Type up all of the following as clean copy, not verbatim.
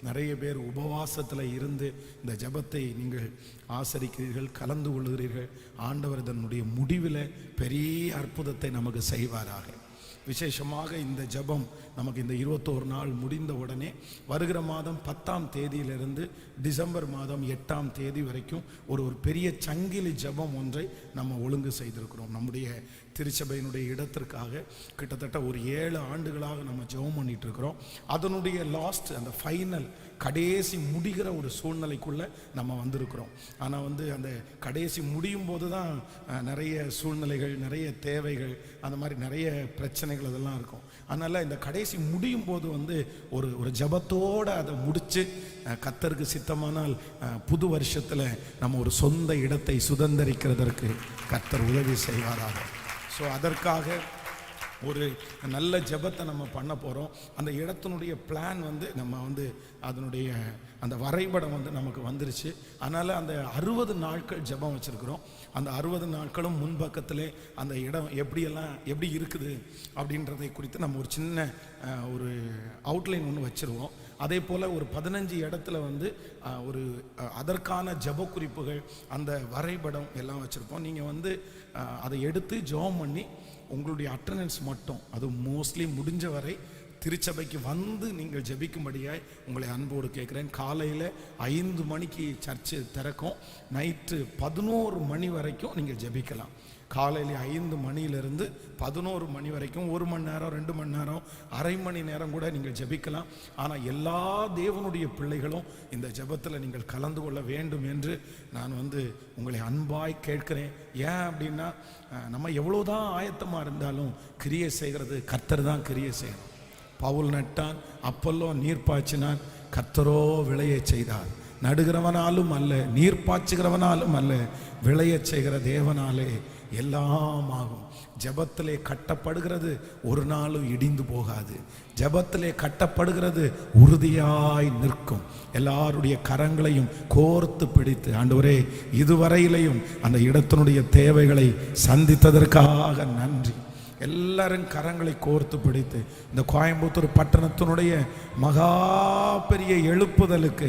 நிறைய பேர் உபவாசத்தில் இருந்து இந்த ஜெபத்தை நீங்கள் ஆசரிக்கிறீர்கள், கலந்து கொள்கிறீர்கள். ஆண்டவர் தன்னுடைய முடிவில் பெரிய அற்புதத்தை நமக்கு செய்வாராக. விசேஷமாக இந்த ஜெபம் நமக்கு இந்த 21 நாள் முடிந்த உடனே வருகிற மாதம் 10ஆம் தேதியிலிருந்து டிசம்பர் மாதம் 8ஆம் தேதி வரைக்கும் ஒரு பெரிய சங்கிலி ஜெபம் ஒன்றை நம்ம ஒழுங்கு செய்திருக்கிறோம். நம்முடைய திருச்சபையினுடைய இடத்திற்காக கிட்டத்தட்ட ஒரு 7 ஆண்டுகளாக நம்ம ஜெபம் பண்ணிட்டு இருக்கிறோம். அதனுடைய லாஸ்ட் அந்த ஃபைனல் கடைசி முடிகிற ஒரு சூழ்நிலைக்குள்ளே நம்ம வந்திருக்கிறோம். ஆனால் அந்த கடைசி முடியும் போது தான் நிறைய சூழ்நிலைகள், நிறைய தேவைகள், அந்த மாதிரி நிறைய பிரச்சனைகள் அதெல்லாம் இருக்கும். அதனால் இந்த கடைசி முடியும் போது ஒரு ஜபத்தோடு அதை முடித்து கர்த்தருக்கு சித்தமானால் புது வருஷத்தில் நம்ம ஒரு சொந்த இடத்தை சுதந்திரிக்கிறதற்கு கர்த்தர் உதவி செய்வாராக. ஸோ அதற்காக ஒரு நல்ல ஜெபத்தை நம்ம பண்ண போகிறோம். அந்த இடத்தினுடைய பிளான் நம்ம அதனுடைய அந்த வரைபடம் நமக்கு வந்துருச்சு. அதனால் அந்த 60 நாட்கள் ஜெபம் வச்சுருக்கிறோம். அந்த 60 நாட்களும் முன்பக்கத்திலே அந்த இடம் எப்படி இருக்குது அப்படின்றதை குறித்து நம்ம ஒரு சின்ன ஒரு அவுட்லைன் ஒன்று வச்சுருவோம். அதே போல் ஒரு 15 இடத்துல ஒரு அதற்கான ஜெப குறிப்புகள், அந்த வரைபடம் எல்லாம் வச்சுருப்போம். நீங்கள் அதை எடுத்து ஜெபம் பண்ணி உங்களுடைய அட்டெண்டன்ஸ் மட்டும், அது மோஸ்ட்லி முடிஞ்ச வரை திருச்சபைக்கு நீங்கள் ஜெபிக்கும்படியாய் உங்களை அன்போடு கேட்குறேன். காலையில் 5 மணிக்கு சர்ச்சு திறக்கும். நைட்டு 11 மணி வரைக்கும் நீங்கள் ஜெபிக்கலாம். காலையில் 5 மணியிலிருந்து 11 மணி வரைக்கும் 1 மணி நேரம், 2 மணி நேரம், அரை மணி நேரம் கூட நீங்கள் ஜெபிக்கலாம். ஆனால் எல்லா தேவனுடைய பிள்ளைகளும் இந்த ஜெபத்தில் நீங்கள் கலந்து கொள்ள வேண்டும் என்று நான் உங்களை அன்பாய் கேட்கிறேன். ஏன் அப்படின்னா, நம்ம எவ்வளோதான் ஆயத்தமாக இருந்தாலும் கிரியை செய்கிறது கர்த்தர் தான் கிரியை செய்யணும். பவுல் நட்டான், அப்பல்லோ நீர் பாய்ச்சினான், கர்த்தரோ விளைய செய்தார். நடுகிறவனாலும் அல்ல, நீர் பாய்ச்சுகிறவனாலும் அல்ல, விளைய செய்கிற தேவனாலே எல்லாம் ஆகும். ஜெபத்திலே கட்டப்படுகிறது ஒரு நாளும் இடிந்து போகாது. ஜெபத்திலே கட்டப்படுகிறது உறுதியாய் நிற்கும். எல்லாருடைய கரங்களையும் கோர்த்து பிடித்து, ஆண்டவரே இதுவரையிலையும் அந்த இடத்தினுடைய தேவைகளை சந்தித்ததற்காக நன்றி. எல்லாரும் கரங்களை கோர்த்து பிடித்து இந்த கோயம்புத்தூர் பட்டணத்தினுடைய மகா பெரிய எழுப்புதலுக்கு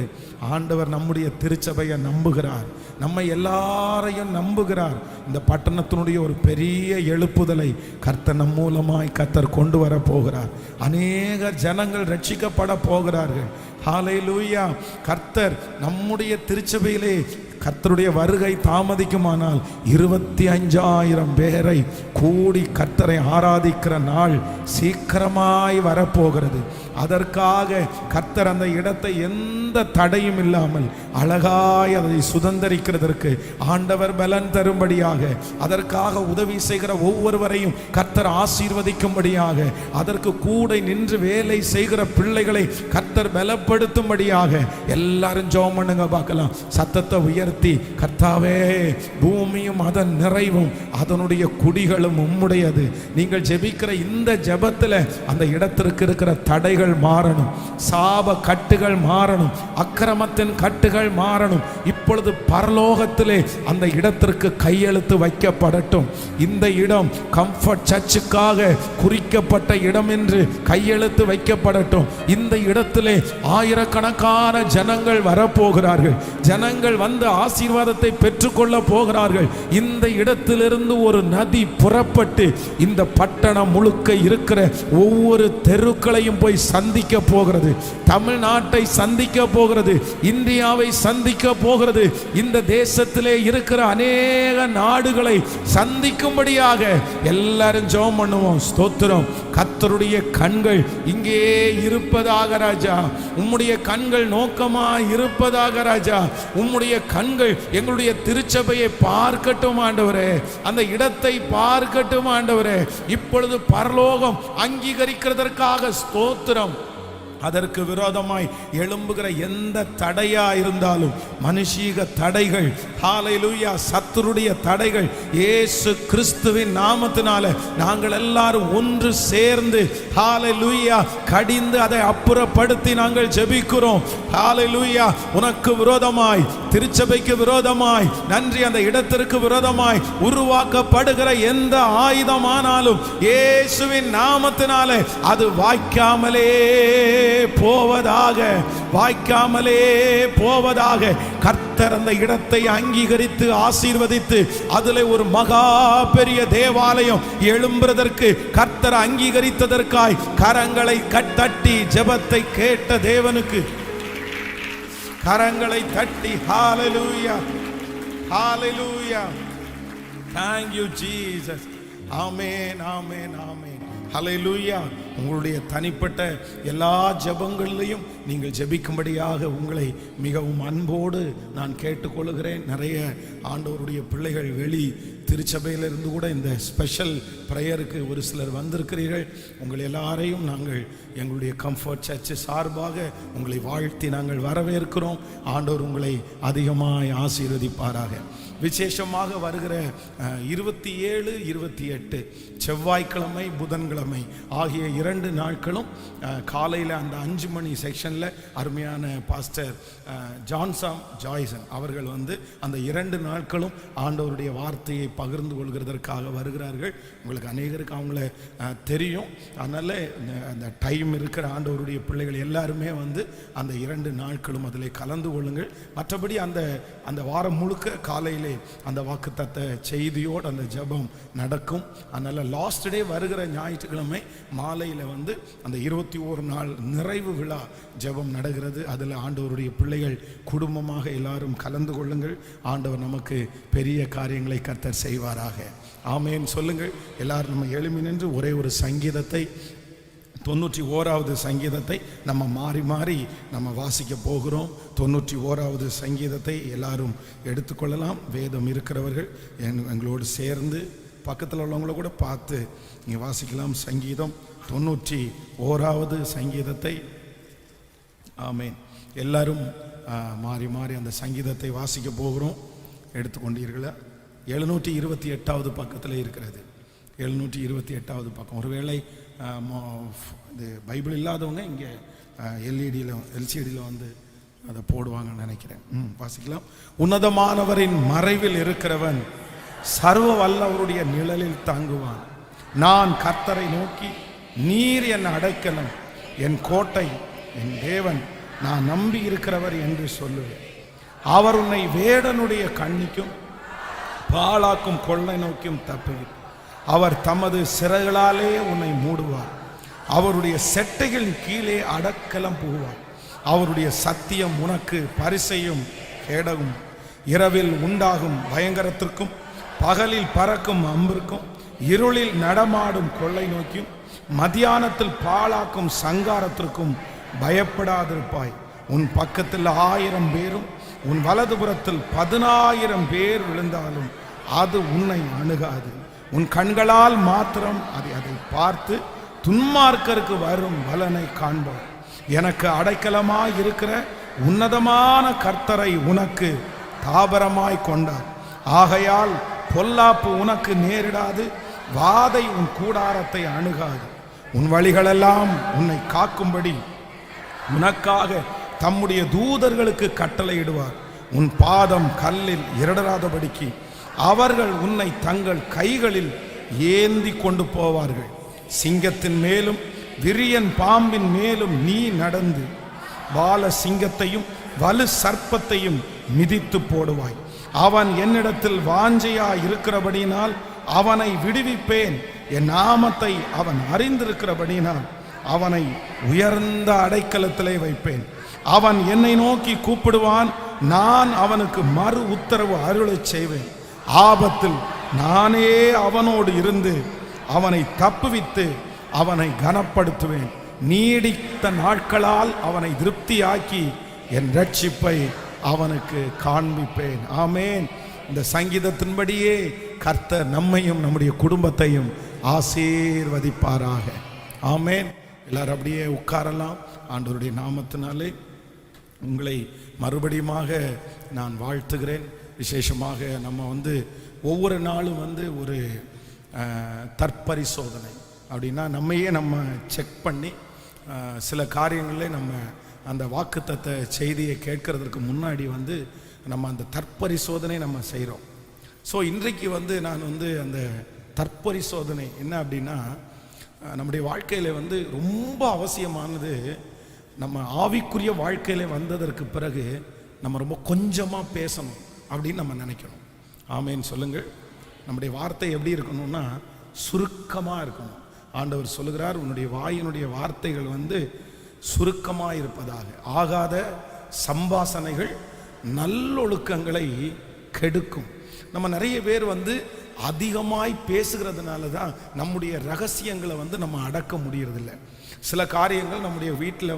ஆண்டவர் நம்முடைய திருச்சபையை நம்புகிறார், நம்மை எல்லாரையும் நம்புகிறார். இந்த பட்டணத்தினுடைய ஒரு பெரிய எழுப்புதலை கர்த்தர் நம் மூலமாய் கர்த்தர் கொண்டு வர போகிறார். அநேக ஜனங்கள் ரட்சிக்கப்பட போகிறார்கள். ஹல்லேலூயா. கர்த்தர் நம்முடைய திருச்சபையிலே கர்த்தருடைய வருகை தாமதிக்குமானால் 25,000 பேரை கூடி கர்த்தரை ஆராதிக்கிற நாள் சீக்கிரமாய் வரப்போகிறது. அதற்காக கர்த்தர் அந்த இடத்தை எந்த தடையும் இல்லாமல் அழகாய் அதை சுதந்திரிக்கிறதற்கு ஆண்டவர் பலன் தரும்படியாக, அதற்காக உதவி செய்கிற ஒவ்வொருவரையும் கர்த்தர் ஆசீர்வதிக்கும்படியாக, அதற்கு கூட நின்று வேலை செய்கிற பிள்ளைகளை கர்த்தர் பலப்படுத்தும்படியாக எல்லாரும் ஜெபம் பண்ணுங்க பார்க்கலாம். சத்தத்தை உயர்த்தி, கர்த்தாவே பூமியும் அதன் நிறைவும் அதனுடைய குடிகளும் உம்முடையது. நீங்கள் ஜெபிக்கிற இந்த ஜெபத்தில் அந்த இடத்திற்கு இருக்கிற தடைகள் மாறணும், சாப கட்டுகள் மாறணும், அக்கிரமத்தின் கட்டுகள் மாறணும். இப்பொழுது பரலோகத்திலே அந்த இடத்திற்கு கையெழுத்து வைக்கப்படட்டும். இந்த இடம் கம்ஃபர்ட் சர்ச்சுக்காக குறிக்கப்பட்ட இடம் என்று கையெழுத்து வைக்கப்படட்டும். இந்த இடத்திலே ஆயிரக்கணக்கான ஜனங்கள் வரப்போகிறார்கள். ஜனங்கள் ஆசீர்வாதத்தை பெற்றுக்கொள்ள போகிறார்கள். இந்த இடத்திலிருந்து ஒரு நதி புறப்பட்டு இந்த பட்டணம் முழுக்க இருக்கிற ஒவ்வொரு தெருக்களையும் போய் சந்திக்க போகிறது. தமிழ்நாட்டை சந்திக்க போகிறது, இந்தியாவை சந்திக்க போகிறது. இந்த தேசத்திலே இருக்கிற அநேக நாடுகளை சந்திக்கும்படியாக எல்லாரும் ஜெபம் பண்ணுவோம். ஸ்தோத்திரம். கர்த்தருடைய கண்கள் இங்கே இருப்பதாக ராஜா, உம்முடைய கண்கள் நோக்கமாய் இருப்பதாக ராஜா, உம்முடைய கண்கள் எங்களுடைய திருச்சபையை பார்க்கட்டும் ஆண்டவரே, அந்த இடத்தை பார்க்கட்டும் ஆண்டவரே. இப்பொழுது பரலோகம் அங்கீகரிக்கிறதற்காக ஸ்தோத்திரம். அதற்கு விரோதமாய் எழும்புகிற எந்த தடையா இருந்தாலும், மனுஷீக தடைகள், ஹல்லேலூயா, சத்துருடைய தடைகள், இயேசு கிறிஸ்துவின் நாமத்தினால நாங்கள் எல்லாரும் ஒன்று சேர்ந்து ஹல்லேலூயா கடிந்து அதை அப்புறப்படுத்தி நாங்கள் ஜெபிக்கிறோம். ஹல்லேலூயா. உனக்கு விரோதமாய், திருச்சபைக்கு விரோதமாய், நன்றி, அந்த இடத்திற்கு விரோதமாய் உருவாக்கப்படுகிற எந்த ஆயுதமானாலும் இயேசுவின் நாமத்தினாலே அது வாய்க்காமலே போவதாக, வாய்க்காமலே போவதாக. கர்த்தர் அந்த இடத்தை அங்கீகரித்து ஆசீர்வதித்து அதிலே ஒரு மகா பெரிய தேவாலயம் எழும்புவதற்கு கர்த்தர் அங்கீகரித்ததற்காய் கரங்களை தட்டி ஜெபத்தை கேட்ட தேவனுக்கு கரங்களை தட்டி ஹalleluya, hallelujah, thank you Jesus, amen, amen, amen, hallelujah. உங்களுடைய தனிப்பட்ட எல்லா ஜெபங்களிலையும் நீங்கள் ஜெபிக்கும்படியாக உங்களை மிகவும் அன்போடு நான் கேட்டுக்கொள்கிறேன். நிறைய ஆண்டவருடைய பிள்ளைகள் வெளி திருச்சபையிலிருந்து கூட இந்த ஸ்பெஷல் ப்ரேயருக்கு ஒரு சிலர் வந்திருக்கிறீர்கள். உங்கள் எல்லாரையும் நாங்கள் எங்களுடைய கம்ஃபர்ட் சர்ச் சார்பாக உங்களை வாழ்த்தி நாங்கள் வரவேற்கிறோம். ஆண்டவர் உங்களை அதிகமாய் ஆசீர்வதிப்பாராக. விசேஷமாக வருகிற 27, 28 செவ்வாய்க்கிழமை புதன்கிழமை ஆகிய 2 நாட்களும் காலையில் அந்த 5 மணி செக்ஷனில் அருமையான பாஸ்டர் ஜான்சாம் ஜாய்சன் அவர்கள் வந்து அந்த 2 நாட்களும் ஆண்டவருடைய வார்த்தையை பகிர்ந்து கொள்கிறதற்காக வருகிறார்கள். உங்களுக்கு அநேகருக்கு அவங்கள தெரியும். அதனால் அந்த டைம் இருக்கிற ஆண்டவருடைய பிள்ளைகள் எல்லாருமே வந்து அந்த 2 நாட்களும் அதில் கலந்து கொள்ளுங்கள். மற்றபடி அந்த வாரம் முழுக்க காலையிலே அந்த வாக்குத்தத்த செய்தியோடு அந்த ஜெபம் நடக்கும். அதனால் லாஸ்ட் டே வருகிற ஞாயிற்றுக்கிழமை மாலையில் வந்து அந்த 21 நாள் நிறைவு விழா ஜெபம் நடக்கிறது. அதில் ஆண்டவருடைய பிள்ளைகள் குடும்பமாக எல்லாரும் கலந்து கொள்ளுங்கள். ஆண்டவர் நமக்கு பெரிய காரியங்களை கர்த்தர் செய்வாராக. ஆமேன் சொல்லுங்கள். எல்லாரும் நம்ம எழுமி நின்று ஒரே ஒரு சங்கீதத்தை 91வது சங்கீதத்தை நம்ம மாறி மாறி நம்ம வாசிக்க போகிறோம். 91வது சங்கீதத்தை எல்லாரும் எடுத்துக்கொள்ளலாம். வேதம் இருக்கிறவர்கள் எங்களோடு சேர்ந்து பக்கத்தில் உள்ளவங்கள கூட பார்த்து நீங்கள் வாசிக்கலாம். சங்கீதம் 91வது சங்கீதத்தை. ஆமேன். எல்லாரும் மாறி மாறி அந்த சங்கீதத்தை வாசிக்க போகிறோம். எடுத்துக்கொண்டீர்களா? 728வது பக்கத்தில் இருக்கிறது. 728வது பக்கம். ஒருவேளை இது பைபிள் இல்லாதவங்க இங்கே எல்சிடியில் வந்து அதை போடுவாங்கன்னு நினைக்கிறேன். வாசிக்கலாம். உன்னதமானவரின் மறைவில் இருக்கிறவன் சர்வ வல்லவருடைய நிழலில் தாங்குவான். நான் கர்த்தரை நோக்கி, நீர் என் அடைக்கலம், என் கோட்டை, என் தேவன், நான் நம்பி இருக்கிறவர் என்று சொல்லுவேன். அவர் உன்னை வேடனுடைய கண்ணிக்கும் பாழாக்கும் கொள்ளை நோக்கியும் தப்புவிப்பார். அவர் தமது சிறகுகளாலே உன்னை மூடுவார். அவருடைய செட்டைகள் கீழே அடக்கலம் புகுவார். அவருடைய சத்தியம் உனக்கு பரிசையும் கேடகும். இரவில் உண்டாகும் பயங்கரத்திற்கும் பகலில் பறக்கும் அம்பிற்கும் இருளில் நடமாடும் கொள்ளை நோக்கியும் மத்தியானத்தில் பாழாக்கும் சங்காரத்திற்கும் பயப்படாதிருப்பாய். உன் பக்கத்தில் 1000 பேரும் உன் வலதுபுறத்தில் 10,000 பேர் விழுந்தாலும் அது உன்னை அணுகாது. உன் கண்களால் மாத்திரம் அதை பார்த்து துன்மார்க்கருக்கு வரும் பலனை காண்பார். எனக்கு அடைக்கலமாய் இருக்கிற உன்னதமான கர்த்தரை உனக்கு தாபரமாய் கொண்டார். ஆகையால் பொல்லாப்பு உனக்கு நேரிடாது, வாதை உன் கூடாரத்தை அணுகாது. உன் வழிகளெல்லாம் உன்னை காக்கும்படி உனக்காக தம்முடைய தூதர்களுக்கு கட்டளையிடுவார். உன் பாதம் கல்லில் இடராதபடிக்கு அவர்கள் உன்னை தங்கள் கைகளில் ஏந்தி கொண்டு போவார்கள். சிங்கத்தின் மேலும் விரியன் பாம்பின் மேலும் நீ நடந்து பால சிங்கத்தையும் வலு சர்ப்பத்தையும் மிதித்து போடுவாய். அவன் என்னிடத்தில் வாஞ்சையா இருக்கிறபடினால் அவனை விடுவிப்பேன். என் நாமத்தை அவன் அறிந்திருக்கிறபடினால் அவனை உயர்ந்த அடைக்கலத்திலே வைப்பேன். அவன் என்னை நோக்கி கூப்பிடுவான், நான் அவனுக்கு மறு உத்தரவு அருளச் செய்வேன். ஆபத்தில் நானே அவனோடு இருந்து அவனை தப்புவித்து அவனை கனப்படுத்துவேன். நீடித்த நாட்களால் அவனை திருப்தியாக்கி என் ரட்சிப்பை அவனுக்கு காண்பிப்பேன். ஆமேன். இந்த சங்கீதத்தின்படியே கர்த்தர் நம்மையும் நம்முடைய குடும்பத்தையும் ஆசீர்வதிப்பாராக. ஆமேன். எல்லாரும் அப்படியே உட்காரலாம். ஆண்டவருடைய நாமத்தினாலே உங்களை மறுபடியுமாக நான் வாழ்த்துகிறேன். விசேஷமாக நம்ம ஒவ்வொரு நாளும் ஒரு தற்பரிசோதனை அப்படின்னா நம்மையே நம்ம செக் பண்ணி சில காரியங்களில் நம்ம அந்த வாக்குத்தத்த செய்தியை கேட்கறதுக்கு முன்னாடி நம்ம அந்த தற்பரிசோதனை நம்ம செய்கிறோம். ஸோ இன்றைக்கு நான் அந்த தற்பரிசோதனை என்ன அப்படின்னா, நம்முடைய வாழ்க்கையில் ரொம்ப அவசியமானது நம்ம ஆவிக்குரிய வாழ்க்கையில வந்ததற்கு பிறகு நம்ம ரொம்ப கொஞ்சமாக பேசணும் அப்படின்னு நம்ம நினைக்கணும். ஆமேன்னு சொல்லுங்கள். நம்முடைய வார்த்தை எப்படி இருக்கணும்னா சுருக்கமாக இருக்கணும். ஆண்டவர் சொல்லுகிறார், உன்னுடைய வாயினுடைய வார்த்தைகள் சுருக்கமாக இருப்பதாக. ஆகாத சம்பாசனைகள் நல்லொழுக்கங்களை கெடுக்கும். நம்ம நிறைய பேர் அதிகமாய் பேசுகிறதுனால தான் நம்முடைய ரகசியங்களை நம்ம அடக்க முடியறதில்லை. சில காரியங்கள் நம்முடைய வீட்டில்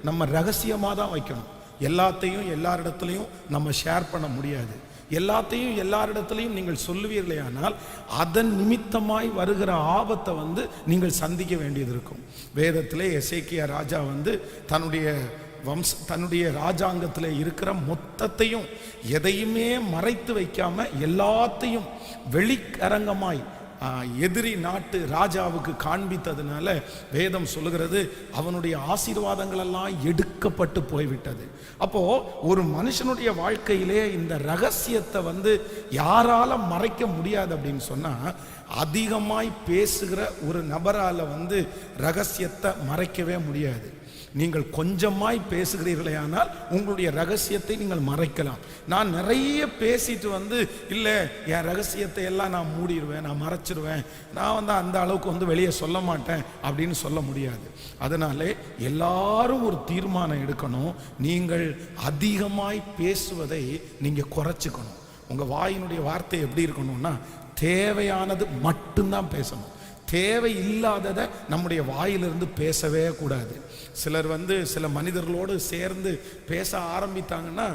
நம்ம ரகசியமாக தான் வைக்கணும். எல்லாத்தையும் எல்லாரிடத்துலையும் நம்ம ஷேர் பண்ண முடியாது. எல்லாத்தையும் எல்லாரிடத்துலையும் நீங்கள் சொல்லுவீர்களே ஆனால் அதன் நிமித்தமாய் வருகிற ஆபத்தை நீங்கள் சந்திக்க வேண்டியது இருக்கும். வேதத்திலே எசேக்கியா ராஜா தன்னுடைய ராஜாங்கத்தில் இருக்கிற மொத்தத்தையும் எதையுமே மறைத்து வைக்காம எல்லாத்தையும் வெளிக்கரங்கமாய் எதிரி நாட்டு ராஜாவுக்கு காண்பித்ததுனால வேதம் சொல்லுகிறது, அவனுடைய ஆசீர்வாதங்கள் எல்லாம் எடுக்கப்பட்டு போய்விட்டது. அப்போ ஒரு மனுஷனுடைய வாழ்க்கையிலே இந்த ரகசியத்தை யாரால மறைக்க முடியாது அப்படின்னு சொன்னா, அதிகமாய் பேசுகிற ஒரு நபரால ரகசியத்தை மறைக்கவே முடியாது. நீங்கள் கொஞ்சமாய் பேசுகிறீர்களே ஆனால் உங்களுடைய ரகசியத்தை நீங்கள் மறைக்கலாம். நான் நிறைய பேசிட்டு இல்லை என் ரகசியத்தை எல்லாம் நான் மூடிடுவேன், நான் மறைச்சிருவேன், நான் அந்த அளவுக்கு வெளியே சொல்ல மாட்டேன் அப்படின்னு சொல்ல முடியாது. அதனாலே எல்லாரும் ஒரு தீர்மானம் எடுக்கணும். நீங்கள் அதிகமாய் பேசுவதை நீங்கள் குறைச்சிக்கணும். உங்கள் வாயினுடைய வார்த்தை எப்படி இருக்கணும்னா தேவையானது மட்டும்தான் பேசணும். தேவை இல்லாததை நம்முடைய வாயிலிருந்து பேசவே கூடாது. சிலர் சில மனிதர்களோடு சேர்ந்து பேச ஆரம்பித்தாங்கன்னா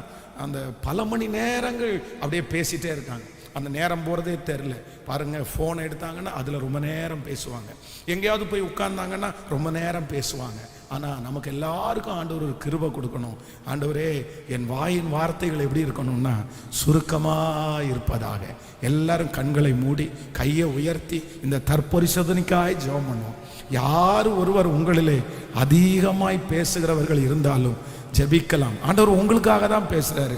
அந்த பல மணி நேரங்கள் அப்படியே பேசிட்டே இருக்காங்க. அந்த நேரம் போகிறதே தெரில. பாருங்கள், ஃபோன் எடுத்தாங்கன்னா அதில் ரொம்ப நேரம் பேசுவாங்க. எங்கேயாவது போய் உட்கார்ந்தாங்கன்னா ரொம்ப நேரம் பேசுவாங்க. ஆனால் நமக்கு எல்லாருக்கும் ஆண்டவர் ஒரு கிருபை கொடுக்கணும். ஆண்டவரே, என் வாயின் வார்த்தைகள் எப்படி இருக்கணும்னா சுருக்கமாக இருப்பதாக. எல்லாரும் கண்களை மூடி கையை உயர்த்தி இந்த தற்பரிசோதனைக்காய் ஜெபம் பண்ணுவோம். யார் ஒருவர் உங்களிலே அதிகமாய் பேசுகிறவர்கள் இருந்தாலும் ஜெபிக்கலாம். ஆண்டவர் உங்களுக்காக தான் பேசுகிறாரு.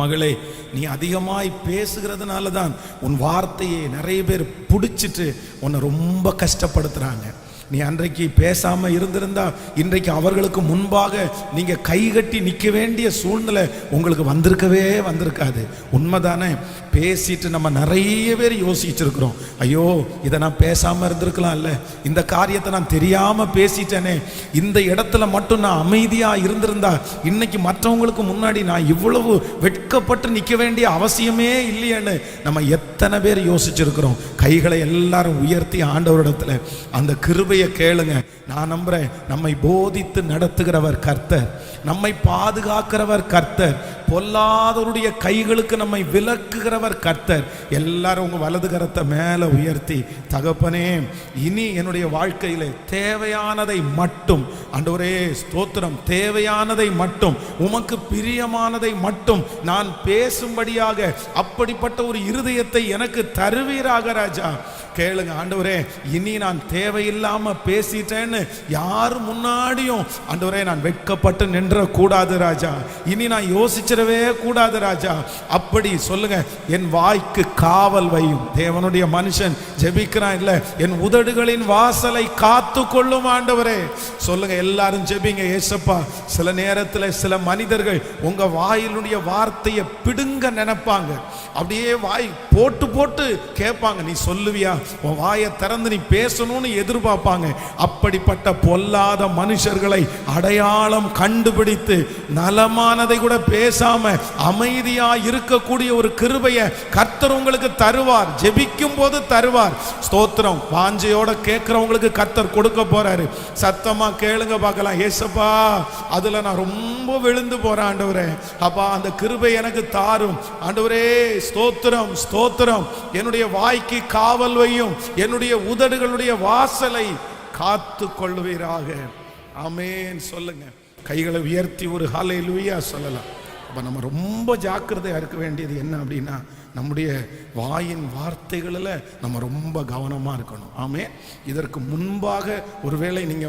மகளே, நீ அதிகமாய் பேசுகிறதுனால தான் உன் வார்த்தையை நிறைய பேர் பிடிச்சிட்டு உன்னை ரொம்ப கஷ்டப்படுத்துகிறாங்க. நீ அன்றைக்கு பேசாம இருந்திருந்தா இன்றைக்கு அவர்களுக்கு முன்பாக நீங்க கைகட்டி நிற்க வேண்டிய சூழ்நிலை உங்களுக்கு வந்திருக்காது. உண்மைதானே? பேசிட்டு நம்ம நிறைய பேர் யோசிச்சிருக்கிறோம், ஐயோ இதை நான் பேசாம இருந்திருக்கலாம், இல்ல இந்த காரியத்தை நான் தெரியாம பேசிட்டேனே, இந்த இடத்துல மட்டும் நான் அமைதியா இருந்திருந்தா இன்னைக்கு மற்றவங்களுக்கு முன்னாடி நான் இவ்வளவு வெட்கப்பட்டு நிற்க வேண்டிய அவசியமே இல்லையேன்னு நம்ம எத்தனை பேர் யோசிச்சிருக்கிறோம். கைகளை எல்லாரும் உயர்த்தி ஆண்டவரிடத்துல அந்த கிருபையை கேளுங்க. நான் நம்புறேன், நம்மை போதித்து நடத்துகிறவர் கர்த்தர், நம்மை பாதுகாக்கிறவர் கர்த்தர், பொல்லாதவருடைய கைகளுக்கு நம்மை விலக்குகிறவர் கர்த்தர். எல்லாரும் உங்க வலது கரத்தை மேல உயர்த்தி, தகப்பனே, இனி என்னுடைய வாழ்க்கையில தேவையானதை மட்டும், ஆண்டவரே ஸ்தோத்திரம், தேவையானதை மட்டும், உமக்கு பிரியமானதை மட்டும் நான் பேசும்படியாக அப்படிப்பட்ட ஒரு இருதயத்தை எனக்கு தருவீராக ராஜா. கேளுங்க, ஆண்டவரே, இனி நான் தேவையில்லாம பேசிட்டேன்னு யாரு முன்னாடியும் ஆண்டவரே நான் வெட்கப்பட்டு நின்ற கூடாது ராஜா. இனி நான் யோசிச்சிடவே கூடாது ராஜா. அப்படி சொல்லுங்க, என் வாய்க்கு காவல் வையும். தேவனுடைய மனுஷன் ஜெபிக்கிறான் இல்ல, என் உதடுகளின் வாசலை காத்து கொள்ளும் ஆண்டவரே. சொல்லுங்க, எல்லாரும் ஜெபிங்க. ஏசப்பா, சில நேரத்தில் சில மனிதர்கள் உங்க வாயிலுடைய வார்த்தையை பிடுங்க நினைப்பாங்க. அப்படியே வாய் போட்டு போட்டு கேட்பாங்க, நீ சொல்லுவியா, உன் வாயை திறந்து நீ பேசணும்னு எதிர்பார்ப்பாங்க. அப்படிப்பட்ட பொல்லாத மனுஷர்களை அடையாளம் கண்டுபிடித்து நலமானதை கூட பேசாம அமைதியா இருக்கக்கூடிய ஒரு கிருபையை கர்த்தர் உங்களுக்கு தருவார். ஜெபிக்கும் போது தருவார். ஸ்தோத்திரம். வாஞ்சையோட கேட்கிறவங்களுக்கு கர்த்தர் கொடுக்க போறாரு. சத்தமா கேளுங்க பார்க்கலாம். ஏசப்பா, அதுல நான் ரொம்ப விழுந்து போறேன் ஆண்டவரே. அப்பா, அந்த கிருபை எனக்கு தாரும் ஆண்டவரே. ஸ்தோத்திரம், ஸ்தோத்திரம். என்னுடைய வாய்க்கு காவல் வையும், என்னுடைய உதடுகளுடைய வாசலை காத்து கொள்வீராக. ஆமென் சொல்லுங்க. கைகளை உயர்த்தி ஒரு ஹல்லேலூயா சொல்லலாம். அப்ப நம்ம ரொம்ப ஜாக்கிரதையா இருக்க வேண்டியது என்ன அப்படின்னா, நம்முடைய வாயின் வார்த்தைகளில் நம்ம ரொம்ப கவனமா இருக்கணும். ஆமென். இதற்கு முன்பாக ஒருவேளை நீங்க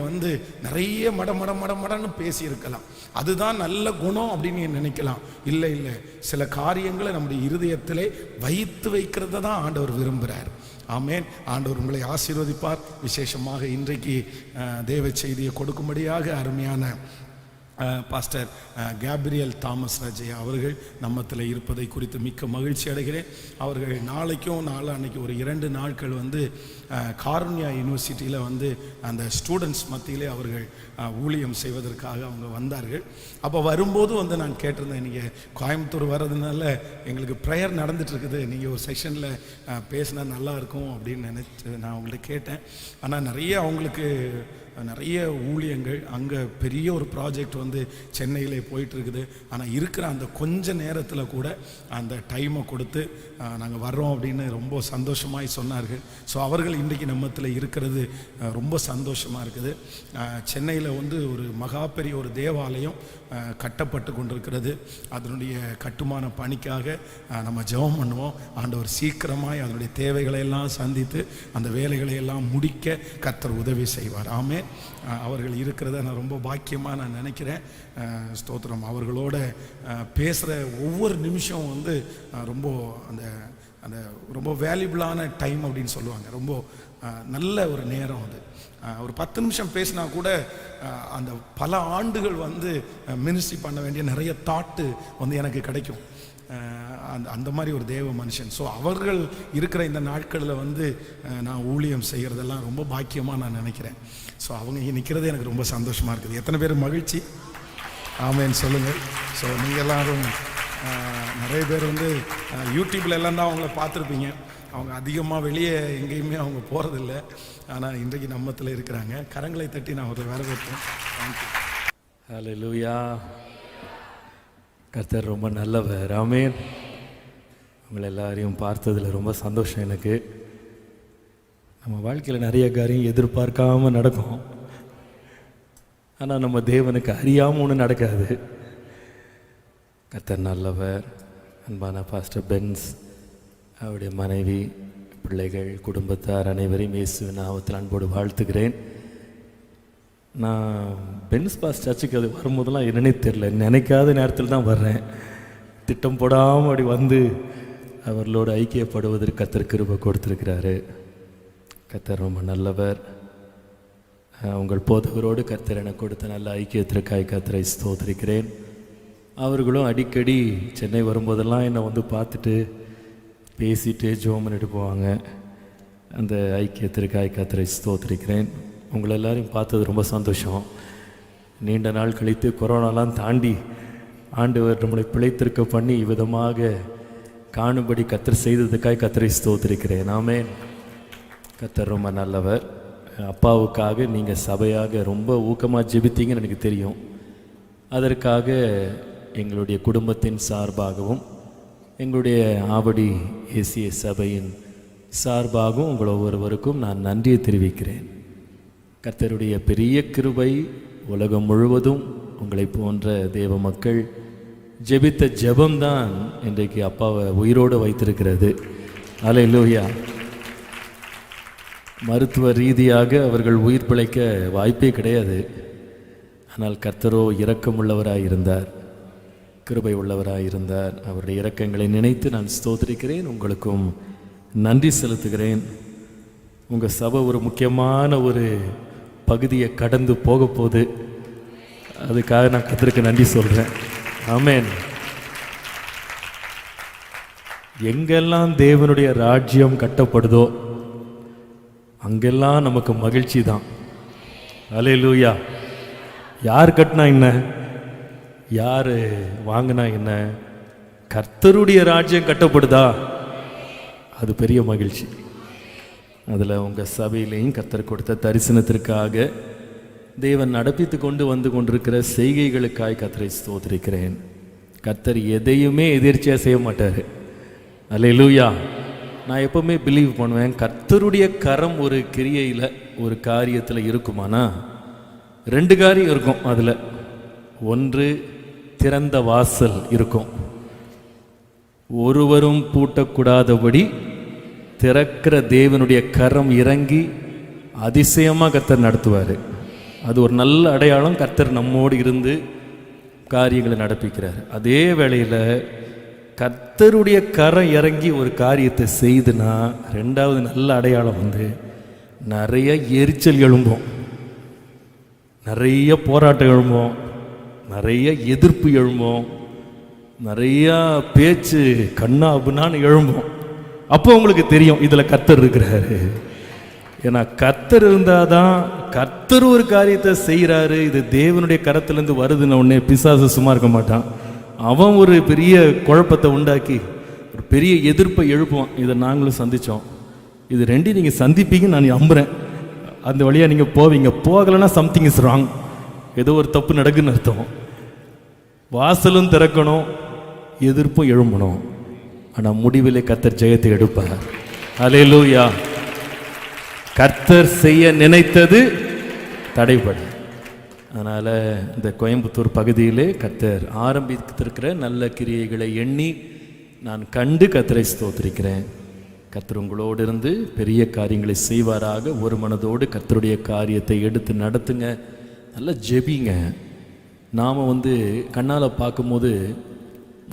நிறைய மடன்னு பேசி இருக்கலாம். அதுதான் நல்ல குணம் அப்படின்னு நீங்க நினைக்கலாம். இல்லை இல்லை, சில காரியங்களை நம்முடைய இருதயத்திலே வைத்து வைக்கிறத தான் ஆண்டவர் விரும்புகிறார். ஆமென். ஆண்டவர் உங்களை ஆசீர்வதிப்பார். விசேஷமாக இன்றைக்கு தேவ செய்தியை கொடுக்கும்படியாக அருமையான பாஸ்டர் கேப்ரியல் தாமஸ் ராஜையா அவர்கள் நம்மத்தில் இருப்பதை குறித்து மிக்க மகிழ்ச்சி அடைகிறேன். அவர்கள் நாளைக்கும் நாளான்னைக்கு ஒரு 2 நாட்கள் காருண்யா யூனிவர்சிட்டியில் அந்த ஸ்டூடெண்ட்ஸ் மத்தியிலே அவர்கள் ஊழியம் செய்வதற்காக அவங்க வந்தார்கள். அப்போ வரும்போது நான் கேட்டிருந்தேன், நீங்கள் கோயம்புத்தூர் வர்றதுனால எங்களுக்கு ப்ரேயர் நடந்துகிட்ருக்குது, நீங்கள் ஒரு செஷனில் பேசினா நல்லா இருக்கும் அப்படின்னு நினச்சி நான் அவங்கள்ட்ட கேட்டேன். ஆனால் அவங்களுக்கு நிறைய ஊழியங்கள், அங்கே பெரிய ஒரு ப்ராஜெக்ட் சென்னையிலே போயிட்டுருக்குது. ஆனால் இருக்கிற அந்த கொஞ்ச நேரத்தில் கூட அந்த டைமை கொடுத்து நாங்கள் வர்றோம் அப்படின்னு ரொம்ப சந்தோஷமாய் சொன்னார்கள். ஸோ அவர்கள் இன்றைக்கி நம்மத்தில் இருக்கிறது ரொம்ப சந்தோஷமாக இருக்குது. சென்னையில் ஒரு மகா பெரிய ஒரு தேவாலயம் கட்டப்பட்டு கொண்டிருக்கிறது. அதனுடைய கட்டுமான பணிக்காக நம்ம ஜெபம் பண்ணுவோம். ஆண்டவர் சீக்கிரமாய் அதனுடைய தேவைகளை எல்லாம் சந்தித்து அந்த வேலைகளை எல்லாம் முடிக்க கர்த்தர் உதவி செய்வார். ஆமே. அவர்கள் இருக்கிறத நான் ரொம்ப பாக்கியமாக நான் நினைக்கிறேன். ஸ்தோத்திரம். அவர்களோட பேசுகிற ஒவ்வொரு நிமிஷம் ரொம்ப அந்த அந்த ரொம்ப வேல்யூபிளான டைம் அப்படின்னு சொல்லுவாங்க. ரொம்ப நல்ல ஒரு நேரம் அது. ஒரு 10 நிமிஷம் பேசினா கூட அந்த பல ஆண்டுகள் மினிஸ்ட்ரி பண்ண வேண்டிய நிறைய தாட்டு எனக்கு கிடைக்கும். அந்த மாதிரி ஒரு தேவ மனுஷன். ஸோ அவர்கள் இருக்கிற இந்த நாட்களில் நான் ஊழியம் செய்கிறதெல்லாம் ரொம்ப பாக்கியமாக நான் நினைக்கிறேன். ஸோ அவங்க இங்கே நிற்கிறது எனக்கு ரொம்ப சந்தோஷமாக இருக்குது. எத்தனை பேர் மகிழ்ச்சி ஆமேன்னு சொல்லுங்கள். ஸோ நீங்கள் எல்லாரும் நிறைய பேர் யூடியூப்பில் எல்லாம் தான் அவங்கள பார்த்துருப்பீங்க. அவங்க அதிகமாக வெளியே எங்கேயுமே அவங்க போகிறதில்ல. ஆனால் இன்றைக்கு நம்மத்தில் இருக்கிறாங்க. கரங்களை தட்டி நான் ஒரு வரவேற்பேன். தேங்க்யூ. ஹல்லேலூயா. கர்த்தர் ரொம்ப நல்லவர். ஆமென். உங்களை எல்லாரையும் பார்த்ததில் ரொம்ப சந்தோஷம் எனக்கு. நம்ம வாழ்க்கையில் நிறைய காரியம் எதிர்பார்க்காம நடக்கும். ஆனால் நம்ம தேவனுக்கு அறியாமல் ஒன்றும் நடக்காது. கர்த்தர் நல்லவர். அன்பான பாஸ்டர் பென்ஸ், அவருடைய மனைவி, பிள்ளைகள், குடும்பத்தார் அனைவரையும் இயேசுவின் நாமத்தில் அன்போடு வாழ்த்துக்கிறேன். நான் பென்ஸ் பாஸ் சர்ச்சுக்கு அது வரும்போதெல்லாம் என்னன்னே தெரில, நினைக்காத நேரத்தில் தான் வர்றேன். திட்டம் போடாமல் அப்படி அவர்களோடு ஐக்கியப்படுவதற்கு கர்த்தர் கிருபை கொடுத்துருக்கிறாரு. கர்த்தர் ரொம்ப நல்லவர். உங்கள் போதகரோடு கர்த்தர் எனக்கு கொடுத்த நல்ல ஐக்கியத்திற்காய் கர்த்தரை ஸ்தோத்திரிக்கிறேன். அவர்களும் அடிக்கடி சென்னை வரும்போதெல்லாம் என்னை பார்த்துட்டு பேசிட்டு ஜெபம் பண்ணிட்டு போவாங்க. அந்த ஐக்கியத்திற்காய் கர்த்தரை ஸ்தோத்திரிக்கிறேன். உங்களை எல்லாரையும் பார்த்தது ரொம்ப சந்தோஷம். நீண்ட நாள் கழித்து கொரோனாலாம் தாண்டி ஆண்டவர் நம்மளை பிழைத்திருக்க பண்ணி இவ்விதமாக காணும்படி கர்த்தர் செய்ததுக்காய் கர்த்தரை ஸ்தோத்திரிக்கிறேன். ஆமென். கர்த்தர் ரொம்ப நல்லவர். அப்பாவுக்காக நீங்கள் சபையாக ரொம்ப ஊக்கமாக ஜெபித்தீங்கன்னு எனக்கு தெரியும். அதற்காக எங்களுடைய குடும்பத்தின் சார்பாகவும் எங்களுடைய ஆவடி ஏசிய சபையின் சார்பாகவும் உங்கள் ஒவ்வொருவருக்கும் நான் நன்றியை தெரிவிக்கிறேன். கர்த்தருடைய பெரிய கிருபை உலகம் முழுவதும் உங்களை போன்ற தேவ மக்கள் ஜெபித்த ஜெபம்தான் இன்றைக்கு அப்பாவை உயிரோடு வைத்திருக்கிறது. அல்லேலூயா. மருத்துவ ரீதியாக அவர்கள் உயிர் பிழைக்க வாய்ப்பே கிடையாது. ஆனால் கர்த்தரோ இரக்கமுள்ளவராய் இருந்தார், கிருபை உள்ளவராய் இருந்தார். அவருடைய இரக்கங்களை நினைத்து நான் ஸ்தோத்திரிக்கிறேன். உங்களுக்கும் நன்றி செலுத்துகிறேன். உங்கள் சபை ஒரு முக்கியமான ஒரு பகுதியை கடந்து போக போகுது. அதுக்காக நான் கர்த்தருக்கு நன்றி சொல்கிறேன். ஆமென். எங்கெல்லாம் தேவனுடைய ராஜ்யம் கட்டப்படுதோ அங்கெல்லாம் நமக்கு மகிழ்ச்சி தான். அல்லேலூயா. யார் கட்டினா என்ன, யார் வாங்கினா என்ன, கர்த்தருடைய ராஜ்யம் கட்டப்படுதா அது பெரிய மகிழ்ச்சி. அதில் உங்கள் சபையிலையும் கர்த்தர் கொடுத்த தரிசனத்திற்காக தேவன் நடப்பித்து வந்து கொண்டிருக்கிற செய்கைகளுக்காய் கர்த்தரை ஸ்தோத்திரிக்கிறேன். கர்த்தர் எதையுமே எதிர்ச்சியாக செய்ய மாட்டார். அல்லேலூயா. நான் எப்போவுமே பிலீவ் பண்ணுவேன், கர்த்தருடைய கரம் ஒரு கிரியையில் ஒரு காரியத்தில் இருக்குமானா 2 காரியம் இருக்கும். அதில் ஒன்று திறந்த வாசல் இருக்கும். ஒருவரும் பூட்டக்கூடாதபடி திறக்கிற தேவனுடைய கரம் இறங்கி அதிசயமாக கர்த்தர் நடத்துவார். அது ஒரு நல்ல அடையாளம். கர்த்தர் நம்மோடு இருந்து காரியங்களை நடப்பிக்கிறார். அதே வேளையில் கர்த்தருடைய கரம் இறங்கி ஒரு காரியத்தை செய்துனா 2வது நல்ல அடையாளம் நிறைய எரிச்சல் எழும்போம், நிறைய போராட்டம் எழும்போம், நிறைய எதிர்ப்பு எழும்போம், நிறையா பேச்சு கண்ணா அப்படின்னான்னு எழும்போம். அப்போ உங்களுக்கு தெரியும் இதில் கர்த்தர் இருக்கிறாரு. ஏன்னா கர்த்தர் இருந்தால் தான், கர்த்தர் ஒரு காரியத்தை செய்கிறாரு, இது தேவனுடைய கரத்திலேருந்து வருதுன்னு உடனே பிசாசு சும்மா இருக்க மாட்டான். அவன் ஒரு பெரிய குழப்பத்தை உண்டாக்கி ஒரு பெரிய எதிர்ப்பை எழுப்புவான். இதை நாங்களும் சந்தித்தோம். இது ரெண்டையும் நீங்கள் சந்திப்பீங்கன்னு நான் நம்புகிறேன். அந்த வழியாக நீங்கள் போவீங்க. போகலைன்னா சம்திங் இஸ் ராங், ஏதோ ஒரு தப்பு நடக்குன்னு அர்த்தம். வாசலும் திறக்கணும், எதிர்ப்பும் எழும்பணும். ஆனால் முடிவிலே கர்த்தர் ஜெயத்தை எடுப்பார். அல்லேலூயா. கர்த்தர் செய்ய நினைத்தது தடைபட. அதனால் இந்த கோயம்புத்தூர் பகுதியிலே கர்த்தர் ஆரம்பித்திருக்கிற நல்ல கிரியைகளை எண்ணி நான் கண்டு கர்த்தரை ஸ்தோத்திரிக்கிறேன். கர்த்தர் உங்களோடு இருந்து பெரிய காரியங்களை செய்வாராக. ஒரு மனதோடு கர்த்தருடைய காரியத்தை எடுத்து நடத்துங்க. நல்லா ஜெபிங்க. நாம் கண்ணால் பார்க்கும்போது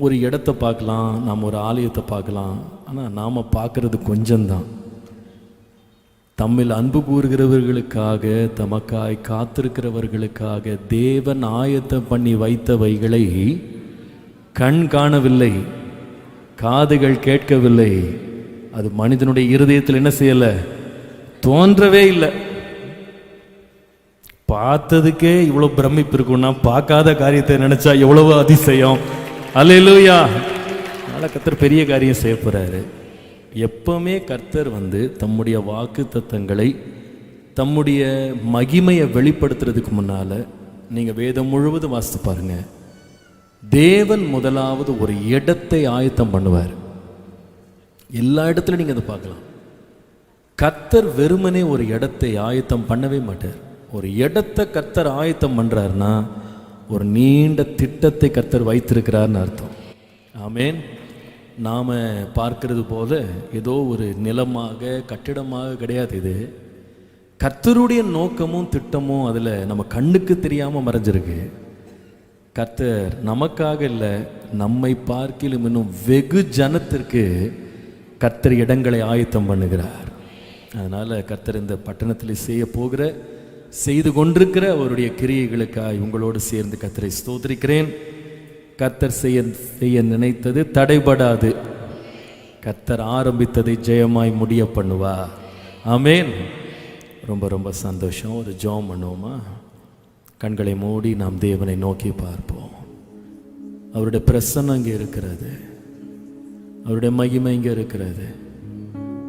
ஒரு இடத்த பார்க்கலாம், நாம் ஒரு ஆலயத்தை பார்க்கலாம். ஆனால் நாம் பார்க்குறது கொஞ்சம்தான். தம்மில் அன்பு கூறுகிறவர்களுக்காக, தமக்காய் காத்திருக்கிறவர்களுக்காக தேவன் ஆயத்தம் பண்ணி வைத்தவைகளை கண் காணவில்லை, காதுகள் கேட்கவில்லை, அது மனிதனுடைய இருதயத்தில் என்ன செய்யலை, தோன்றவே இல்லை. பார்த்ததுக்கே இவ்வளோ பிரமிப்பு இருக்குன்னா பார்க்காத காரியத்தை நினைச்சா எவ்வளவு அதிசயம். அல்லேலூயா. அதனால் கர்த்தர் பெரிய காரியம் செய்ய போகிறாரு. எப்பவுமே கர்த்தர் தம்முடைய வாக்கு தத்தங்களை, தம்முடைய மகிமையை வெளிப்படுத்துறதுக்கு முன்னால் நீங்கள் வேதம் முழுவதும் வாசித்து பாருங்க. தேவன் முதலாவது ஒரு இடத்தை ஆயத்தம் பண்ணுவார். எல்லா இடத்துலையும் நீங்கள் அதை பார்க்கலாம். கர்த்தர் வெறுமனே ஒரு இடத்தை ஆயத்தம் பண்ணவே மாட்டார். ஒரு இடத்தை கர்த்தர் ஆயத்தம் பண்ணுறாருன்னா ஒரு நீண்ட திட்டத்தை கர்த்தர் வைத்திருக்கிறார்னு அர்த்தம். ஆமேன். நாம் பார்க்கறது போல ஏதோ ஒரு நிலமாக கட்டிடமாக கிடையாது. இது கர்த்தருடைய நோக்கமும் திட்டமும் அதில் நம்ம கண்ணுக்கு தெரியாமல் மறைஞ்சிருக்கு. கர்த்தர் நமக்காக இல்லை, நம்மை பார்க்கிலும் இன்னும் வெகு ஜனத்திற்கு கர்த்தர் இடங்களை ஆயத்தம் பண்ணுகிறார். அதனால் கர்த்தர் இந்த பட்டணத்தில் செய்து கொண்டிருக்கிற அவருடைய கிரியைகளுக்காக உங்களோடு சேர்ந்து கர்த்தரை ஸ்தோத்திரிக்கிறேன். கர்த்தர் செய்ய நினைத்தது தடைபடாது. கர்த்தர் ஆரம்பித்ததை ஜெயமாய் முடிய பண்ணுவா. ஆமேன். ரொம்ப ரொம்ப சந்தோஷம். ஒரு ஜெபம் பண்ணுவோமா? கண்களை மூடி நாம் தேவனை நோக்கி பார்ப்போம். அவருடைய பிரசன்னம் இங்கே இருக்கிறது, அவருடைய மகிமை இங்கே இருக்கிறது.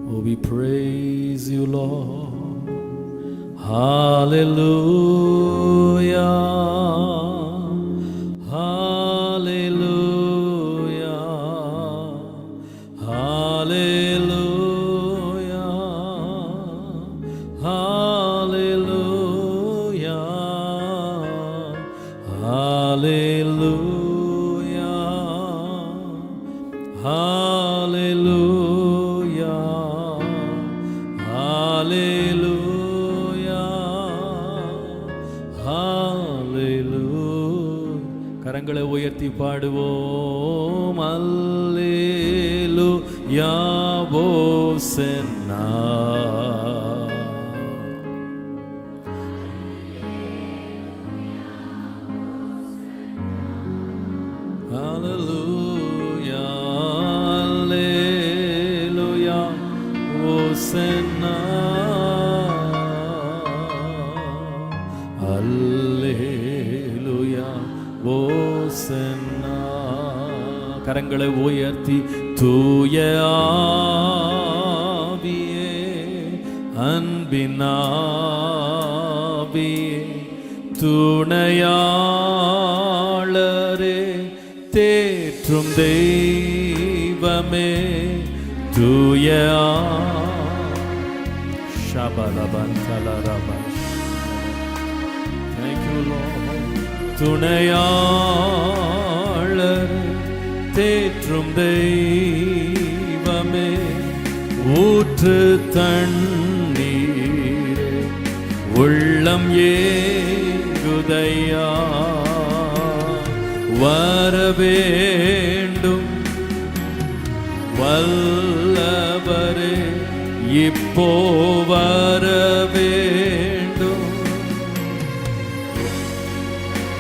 Oh, we praise you, Lord. Hallelujah. Hallelujah. Hallelujah. Hallelujah. Hallelujah. Hallelujah. Hallelujah. Hallelujah. கரங்களை உயர்த்தி பாடுவோம். அல்லேலூயா ஓசன்னா. Hallelujah. Hallelujah. Hosanna. Hallelujah. Hosanna. கரங்களை உயர்த்தி தூய ஆவியே, அன்பினாவியே, துணையாளரே, தேற்றும் தெய்வமே, தூய துணையாளர், தேற்றும் தெய்வமே, ஊற்று தண்ணீரே, உள்ளம் ஏங்குதையா, வரவேண்டும் வல்லவரே, இப்போ வரவேண்டும்.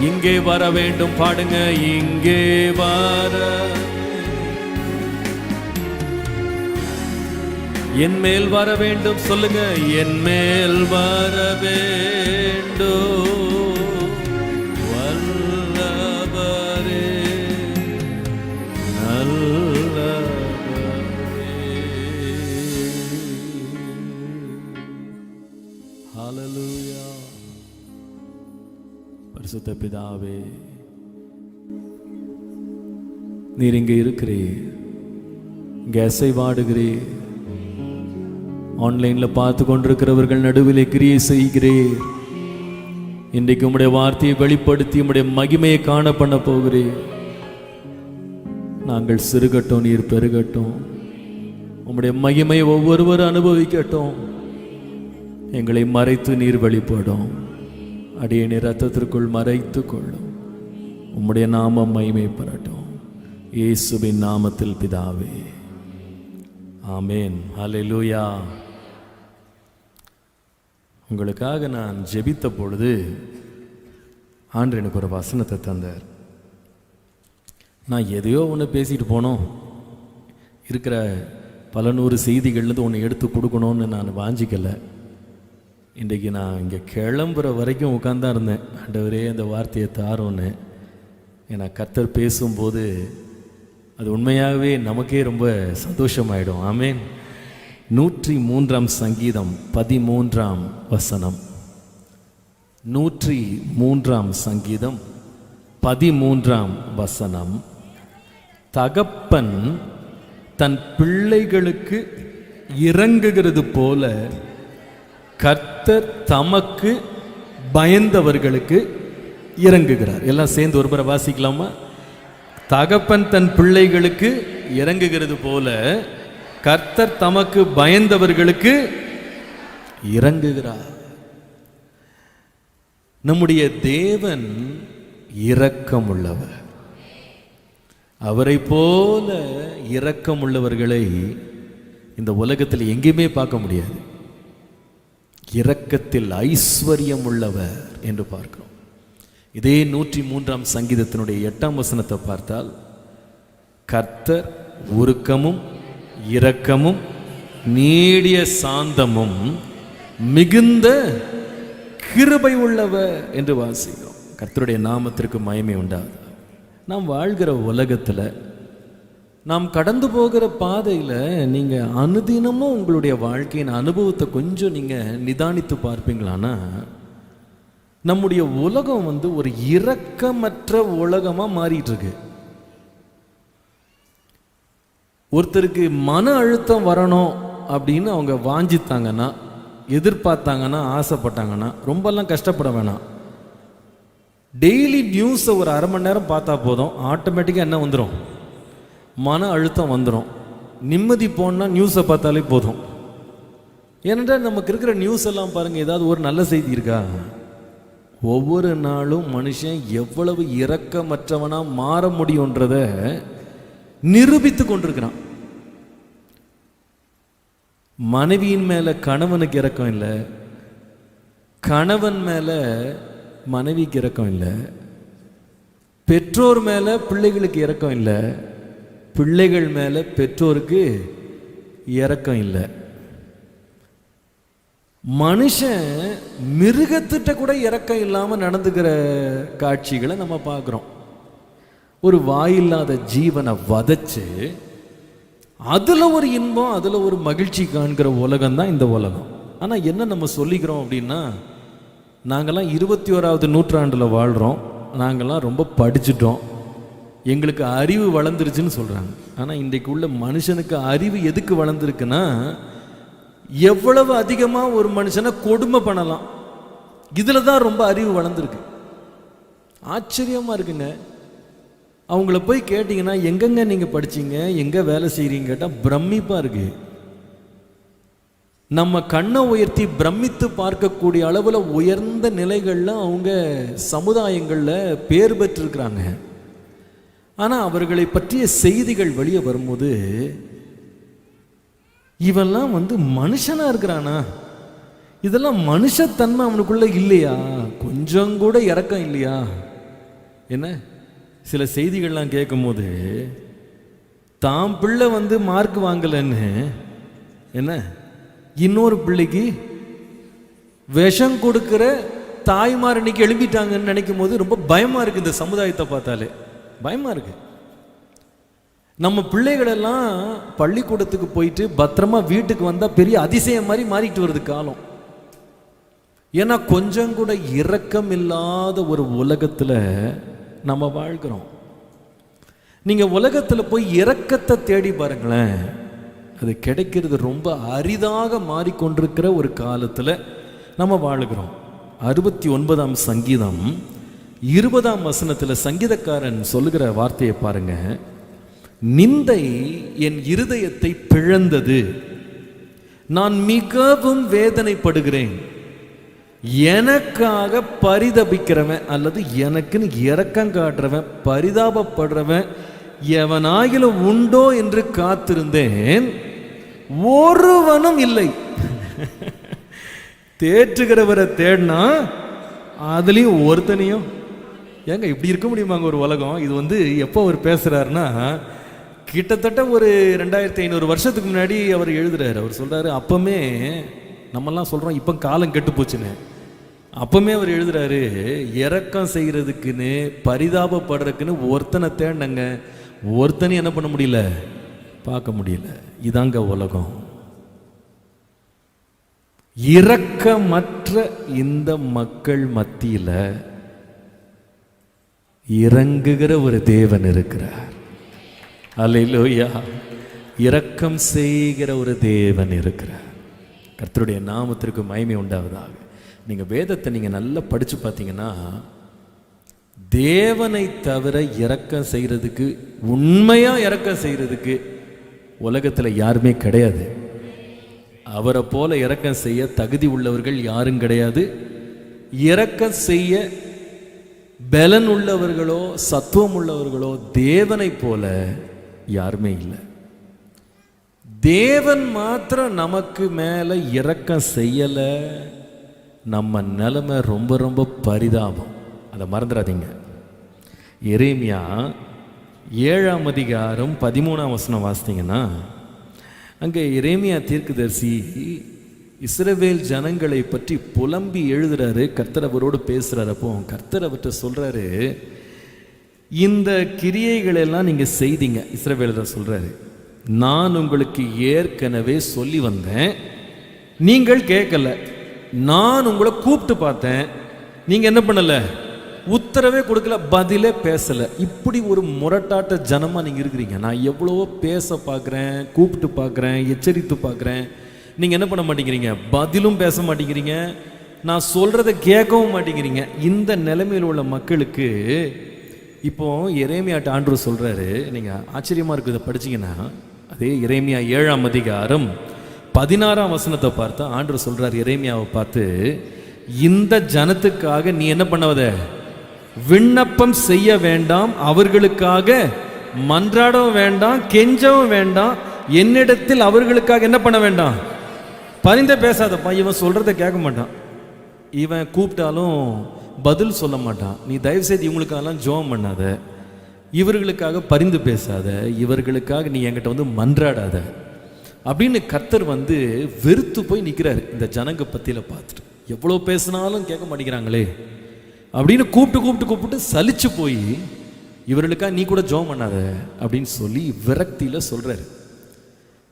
இங்க இங்கே வர வேண்டும். பாடுங்க, இங்கே வர என் மேல் வர வேண்டும். சொல்லுங்க, என் மேல் வர வேண்டும். வல்லவரே, நல்லவரே. ஹல்லேலூயா. பரிசுத்த பிதாவே, நீர் இங்கே இருக்கிறீர், இங்கே அசைவாடுகிறீர். ஆன்லைன்ல பார்த்து கொண்டிருக்கிறவர்கள் நடுவில் கிரியை செய்கிறீர். இன்றைக்கு உம்முடைய வார்த்தையை வெளிப்படுத்தி உம்முடைய மகிமையை காண பண்ண போகிறீர். நாங்கள் சிறுகட்டும், நீர் பெருகட்டும். உம்முடைய மகிமை ஒவ்வொருவரும் அனுபவிக்கட்டும். எங்களை மறைத்து நீர் வெளிப்படும். அடியேனை இரத்தத்திற்குள் மறைத்து கொள்ளும். உம்முடைய நாமம் மகிமைப்படட்டும். இயேசுவின் நாமத்தில் பிதாவே, ஆமேன். ஹல்லேலூயா. உங்களுக்காக நான் ஜெபித்த பொழுது ஆண்டவர் எனக்கு ஒரு வசனத்தை தந்தார். நான் எதையோ ஒன்று பேசிட்டு போனோம், இருக்கிற பல நூறு செய்திகள்லேருந்து ஒன்று எடுத்து கொடுக்கணும்னு நான் வாஞ்சிக்கலை. இன்றைக்கி நான் இங்கே கிளம்புற வரைக்கும் உட்கார்ந்தா இருந்தேன், ஆண்டவரே அந்த வார்த்தையை தாரோன்னு. ஏன்னா கர்த்தர் பேசும்போது அது உண்மையாகவே நமக்கே ரொம்ப சந்தோஷமாயிடும். ஆமேன். 103 சங்கீதம் 13 வசனம். 103 சங்கீதம் 13 வசனம். தகப்பன் தன் பிள்ளைகளுக்கு இறங்குகிறது போல கர்த்தர் தமக்கு பயந்தவர்களுக்கு இறங்குகிறார். எல்லாம் சேர்ந்து ஒரு முறை வாசிக்கலாமா? தகப்பன் தன் பிள்ளைகளுக்கு இறங்குகிறது போல கர்த்தர் தமக்கு பயந்தவர்களுக்கு இறங்குகிறார். நம்முடைய தேவன் இரக்கமுள்ளவர். அவரை போல இரக்கமுள்ளவர்களை இந்த உலகத்தில் எங்கேயுமே பார்க்க முடியாது. இரக்கத்தில் ஐஸ்வர்யம் உள்ளவர் என்று பார்க்கிறோம். இதே 103 சங்கீதத்தினுடைய 8 வசனத்தை பார்த்தால், கர்த்தர் உருக்கமும் இரக்கமும் நீடிய சாந்தமும் மிகுந்த கிருபை உள்ளவர் என்று வாசிக்கிறோம். கர்த்தருடைய நாமத்திற்கு மகிமை உண்டாது. நாம் வாழ்கிற உலகத்தில், நாம் கடந்து போகிற பாதையில் நீங்கள் அனுதினமும் உங்களுடைய வாழ்க்கையின் அனுபவத்தை கொஞ்சம் நீங்கள் நிதானித்து பார்ப்பீங்களான்னா, நம்முடைய உலகம் ஒரு இரக்கமற்ற உலகமாக மாறிட்டு இருக்கு. ஒருத்தருக்கு மன அழுத்தம் வரணும் அப்படின்னு அவங்க வாஞ்சித்தாங்கன்னா, எதிர்பார்த்தாங்கன்னா, ஆசைப்பட்டாங்கன்னா ரொம்பலாம் கஷ்டப்பட வேணாம். டெய்லி நியூஸை ஒரு அரை மணி நேரம் பார்த்தா போதும், ஆட்டோமேட்டிக்காக என்ன வந்துடும்? மன அழுத்தம் வந்துடும். நிம்மதி போனால் நியூஸை பார்த்தாலே போதும். ஏனென்றால் நமக்கு இருக்கிற நியூஸ் எல்லாம் பாருங்கள், ஏதாவது ஒரு நல்ல செய்தி இருக்கா? ஒவ்வொரு நாளும் மனுஷன் எவ்வளவு இரக்கமற்றவனாக மாற முடியுன்றத நிரூபித்து கொண்டிருக்கிறான். மனைவியின் மேலே கணவனுக்கு இரக்கம் இல்லை, கணவன் மேலே மனைவிக்கு இரக்கம் இல்லை, பெற்றோர் மேலே பிள்ளைகளுக்கு இரக்கம் இல்லை, பிள்ளைகள் மேலே பெற்றோருக்கு இரக்கம் இல்லை. மனுஷன் மிருகத்திட்ட கூட இரக்கம் இல்லாமல் நடந்துக்கிற காட்சிகளை நம்ம பார்க்குறோம். ஒரு வாயில்லாத ஜீவனை வதைச்சு அதில் ஒரு இன்பம், அதில் ஒரு மகிழ்ச்சி காண்கிற உலகம் தான் இந்த உலகம். ஆனால் என்ன நம்ம சொல்லிக்கிறோம் அப்படின்னா, நாங்கள்லாம் 21ஆவது நூற்றாண்டில் வாழ்கிறோம், நாங்கள்லாம் ரொம்ப படிச்சுட்டோம், எங்களுக்கு அறிவு வளர்ந்துருச்சுன்னு சொல்கிறாங்க. ஆனால் இன்றைக்கு உள்ள மனுஷனுக்கு அறிவு எதுக்கு வளர்ந்துருக்குன்னா, எவ்வளவு அதிகமாக ஒரு மனுஷனை கொடுமை பண்ணலாம், இதில் தான் ரொம்ப அறிவு வளர்ந்துருக்கு. ஆச்சரியமாக இருக்குங்க. அவங்கள போய் கேட்டிங்கன்னா, எங்கெங்க நீங்கள் படிச்சீங்க, எங்கே வேலை செய்கிறீங்க கேட்டால் பிரமிப்பாக இருக்கு. நம்ம கண்ணை உயர்த்தி பிரமித்து பார்க்கக்கூடிய அளவில் உயர்ந்த நிலைகளில் அவங்க சமுதாயங்களில் பேர் பெற்றிருக்கிறாங்க. ஆனால் அவர்களை பற்றிய செய்திகள் வெளியே வரும்போது, இவெல்லாம் மனுஷனாக இருக்கிறானா, இதெல்லாம் மனுஷத்தன்மை அவனுக்குள்ள இல்லையா, கொஞ்சம் கூட இரக்கம் இல்லையா, என்ன சில செய்திகள்லாம் கேட்கும்போது தாம் பிள்ளை வந்து மார்க் வாங்கலைன்னு என்ன இன்னொரு பிள்ளைக்கு விஷம் கொடுக்கிற தாய்மார் இன்னைக்கு எழுப்பிட்டாங்கன்னு நினைக்கும் போது ரொம்ப பயமா இருக்கு. இந்த சமுதாயத்தை பார்த்தாலே பயமா இருக்கு. நம்ம பிள்ளைகளெல்லாம் பள்ளிக்கூடத்துக்கு போயிட்டு பத்திரமா வீட்டுக்கு வந்தா பெரிய அதிசயம் மாதிரி மாறிட்டு வருது காலம். ஏன்னா கொஞ்சம் கூட இரக்கம் இல்லாத ஒரு உலகத்துல நம்ம வாழ்கிறோம். நீங்க உலகத்துல போய் இரக்கத்தை தேடி பாருங்களேன், அது கிடைக்கிறது ரொம்ப அரிதாக மாறிக்கொண்டிருக்கிற ஒரு காலத்துல நம்ம வாழுகிறோம். 69ஆம் சங்கீதம் 20ஆம் வசனத்துல சங்கீதக்காரன் சொல்லுகிற வார்த்தையை பாருங்க. நிந்தை என் இருதயத்தை பிளந்தது, நான் மிகவும் வேதனைப்படுகிறேன். எனக்காக பரிதபிக்கிறவன் அல்லது எனக்குன்னு இரக்கம் காட்டுறவன் பரிதாபப்படுறவன் எவனாகிலும் உண்டோ என்று காத்திருந்தேன், ஒருவனும் இல்லை. தேற்றுகிறவரை தேடினா அதுலயும் ஒருத்தனையும். ஏங்க இப்படி இருக்க முடியுமாங்க ஒரு உலகம்? இது வந்து எப்போ அவர் பேசுறாருன்னா கிட்டத்தட்ட ஒரு 2500 வருஷத்துக்கு முன்னாடி அவர் எழுதுறாரு. அவர் சொல்றாரு, அப்பமே நம்மெல்லாம் சொல்றோம் இப்போ காலம் கெட்டு போச்சுன்னு, அப்பமே அவர் எழுதுறாரு, இரக்கம் செய்யறதுக்குன்னு பரிதாபப்படுறதுக்குன்னு ஒருத்தனை தேடினங்க, ஒருத்தனையும் என்ன பண்ண முடியல, பார்க்க முடியல. இதாங்க உலகம். இரக்கமற்ற இந்த மக்கள் மத்தியில இறங்குகிற ஒரு தேவன் இருக்கிறார். அல்லேலூயா. இரக்கம் செய்கிற ஒரு தேவன் இருக்கிறார். கர்த்தருடைய நாமத்திற்கு மகிமை உண்டாவதாக. நீங்க வேதத்தை நீங்க நல்லா படிச்சு பார்த்தீங்கன்னா தேவனை தவிர இரக்கம் செய்யறதுக்கு, உண்மையா இரக்கம் செய்யறதுக்கு உலகத்துல யாருமே கிடையாது. அவரை போல இரக்கம் செய்ய தகுதி உள்ளவர்கள் யாரும் கிடையாது. இரக்கம் செய்ய பலன் உள்ளவர்களோ சத்துவம் உள்ளவர்களோ தேவனை போல யாருமே இல்லை. தேவன் மாத்திரம் நமக்கு மேல இரக்கம் செய்யல, நம்ம நிலைமை ரொம்ப ரொம்ப பரிதாபம். அதை மறந்துடாதீங்க. எரேமியா 7ஆம் அதிகாரம் 13ஆம் வசனம் வாசித்தீங்கன்னா அங்கே எரேமியா தீர்க்கதரிசி இஸ்ரவேல் ஜனங்களை பற்றி புலம்பி எழுதுறாரு. கர்த்தர் அவரோடு பேசுறாரு. அப்போ கர்த்தர் அவர்கிட்ட சொல்றாரு, இந்த கிரியைகளெல்லாம் நீங்க செய்தீங்க. இஸ்ரவேலர் சொல்றாரு, நான் உங்களுக்கு ஏற்கனவே சொல்லி வந்தேன், நீங்கள் கேட்கல. நான் உங்களை கூப்பிட்டு பார்த்தேன், நீங்க என்ன பண்ணல, உத்தரவே கொடுக்கல, பதிலே பேசல. இப்படி ஒரு முரட்டாட்ட ஜனமா நீங்க இருக்கிறீங்க. நான் எவ்வளவோ பேச பார்க்குறேன், கூப்பிட்டு பார்க்குறேன், எச்சரித்து பார்க்குறேன், நீங்க என்ன பண்ண மாட்டேங்கிறீங்க, பதிலும் பேச மாட்டேங்கிறீங்க, நான் சொல்றதை கேட்கவும் மாட்டேங்கிறீங்க. இந்த நிலைமையில் உள்ள மக்களுக்கு இப்போ எரேமியாட்ட ஆண்டவர் சொல்றாரு. நீங்க ஆச்சரியமா இருக்கு இதை படிச்சீங்கன்னா, அதே எரேமியா 7ஆம் அதிகாரம் 16ஆம் வசனத்தை பார்த்தா ஆண்டவர் சொல்றாரு எரேமியாவை பார்த்து, இந்த ஜனத்துக்காக நீ என்ன பண்ணவத, விண்ணப்பம் செய்ய வேண்டாம், அவர்களுக்காக மன்றாடவும் வேண்டாம், கெஞ்சவும் வேண்டாம், என்னிடத்தில் அவர்களுக்காக என்ன பண்ண வேண்டாம், பரிந்து பேசாதப்பா. இவன் சொல்றதை கேட்க மாட்டான், இவன் கூப்பிட்டாலும் பதில் சொல்ல மாட்டான். நீ தயவுசெய்து இவங்களுக்காகலாம் ஜெபம் பண்ணாத, இவர்களுக்காக பரிந்து பேசாத, இவர்களுக்காக நீ என்கிட்ட வந்து மன்றாடாத அப்படின்னு கர்த்தர் வந்து வெறுத்து போய் நிற்கிறாரு. இந்த ஜனங்க பத்தியில பார்த்துட்டு எவ்வளோ பேசினாலும் கேட்க மாட்டேங்கிறாங்களே அப்படின்னு கூப்பிட்டு சலிச்சு போய் இவர்களுக்காக நீ கூட ஜெபம் பண்ணாத அப்படின்னு சொல்லி விரக்தியில சொல்றாரு.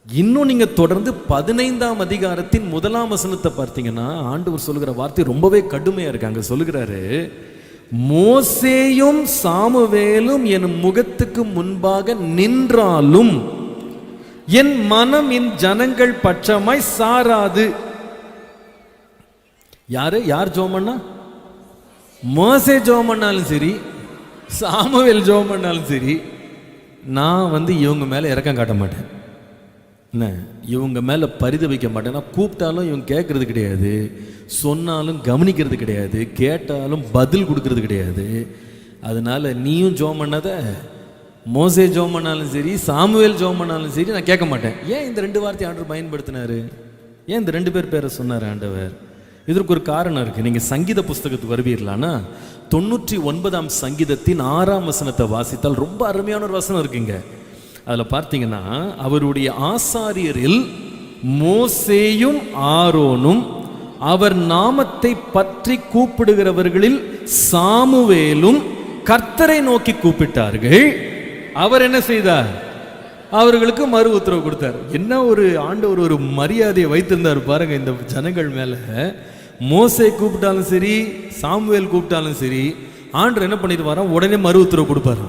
இன்னும் நீங்க தொடர்ந்து 15ஆம் அதிகாரத்தின் 1ஆம் வசனத்தை பார்த்தீங்கன்னா ஆண்டவர் சொல்லுகிற வார்த்தை ரொம்பவே கடுமையா இருக்கு. அங்க சொல்லுகிறாரு, மோசேயும் சாமுவேலும் என் முகத்துக்கு முன்பாக நின்றாலும் என் மனம் என் ஜனங்கள் பட்சமாய் சாராது. யார் ஜெபம் பண்ணா? மோசே ஜெபம் பண்ணாலும் சரி, சாமுவேல் ஜெபம் பண்ணாலும் சரி, நான் வந்து இவங்க மேல இரக்கம் காட்ட மாட்டேன், என்ன இவங்க மேல பரிதபிக்க மாட்டேன். நான் கூப்பிட்டாலும் இவங்க கேட்கறது கிடையாது, சொன்னாலும் கவனிக்கிறது கிடையாது, கேட்டாலும் பதில் கொடுக்கறது கிடையாது. அதனால நீயும் ஜெபம் பண்ணாத, மோசே ஜெபம் பண்ணாலும் சரி, சாமுவேல் ஜெபம் பண்ணாலும் சரி, நான் கேட்க மாட்டேன். ஏன் இந்த 2 வார்த்தையை ஆண்டவர் பயன்படுத்தினாரு? ஏன் இந்த 2 பேர் பேரை சொன்னார் ஆண்டவர்? இதற்கு ஒரு காரணம் இருக்கு. நீங்க சங்கீத புஸ்தகத்துக்கு வருவீர்களானா 99ஆம் சங்கீதத்தின் 6ஆம் வசனத்தை வாசித்தால் ரொம்ப அருமையான ஒரு வசனம் இருக்குங்க. அதில் பார்த்தீங்கன்னா, அவருடைய ஆசாரியரில் மோசேயும் ஆரோனும் அவர் நாமத்தை பற்றி கூப்பிடுகிறவர்களில் சாமுவேலும் கர்த்தரை நோக்கி கூப்பிட்டார்கள். அவர் என்ன செய்தார்? அவர்களுக்கு மறு உத்தரவு கொடுத்தார். என்ன ஒரு ஆண்டவர் ஒரு மரியாதையை வைத்திருந்தார் பாருங்க இந்த ஜனங்கள் மேல. மோசே கூப்பிட்டாலும் சரி, சாமுவேல் கூப்பிட்டாலும் சரி, ஆண்டவர் என்ன பண்ணிட்டு வரான்? உடனே மறு உத்தரவு கொடுப்பாரு.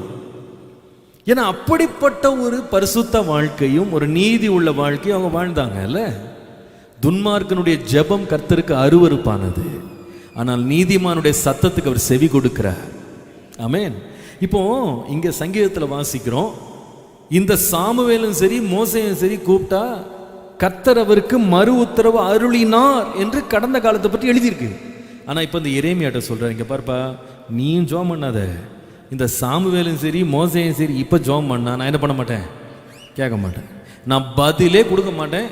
ஏன்னா அப்படிப்பட்ட ஒரு பரிசுத்த வாழ்க்கையும் ஒரு நீதி உள்ள வாழ்க்கையும் அவங்க வாழ்ந்தாங்கல்ல. துன்மார்க்கனுடைய ஜெபம் கர்த்தருக்கு அருவருப்பானது, ஆனால் நீதிமானுடைய சத்தத்துக்கு அவர் செவி கொடுக்கிறார். ஆமென். இப்போ இங்க சங்கீதத்தில் வாசிக்கிறோம், இந்த சாமுவேலும் சரி மோசேயும் சரி கூப்பிட்டா கர்த்தர் அவருக்கு மறு உத்தரவு அருளினார் என்று கடந்த காலத்தை பற்றி எழுதியிருக்கு. ஆனா இப்ப இந்த எரேமியாட்ட சொல்றாரு, இங்க பாருப்பா, நீயும் ஜோம் பண்ணாத, இந்த சாமுவேலும் சரி மோசேயும் சரி இப்ப ஜோம் பண்ணா நான் என்ன பண்ண மாட்டேன்? கேட்க மாட்டேன், நான் பதிலே கொடுக்க மாட்டேன்.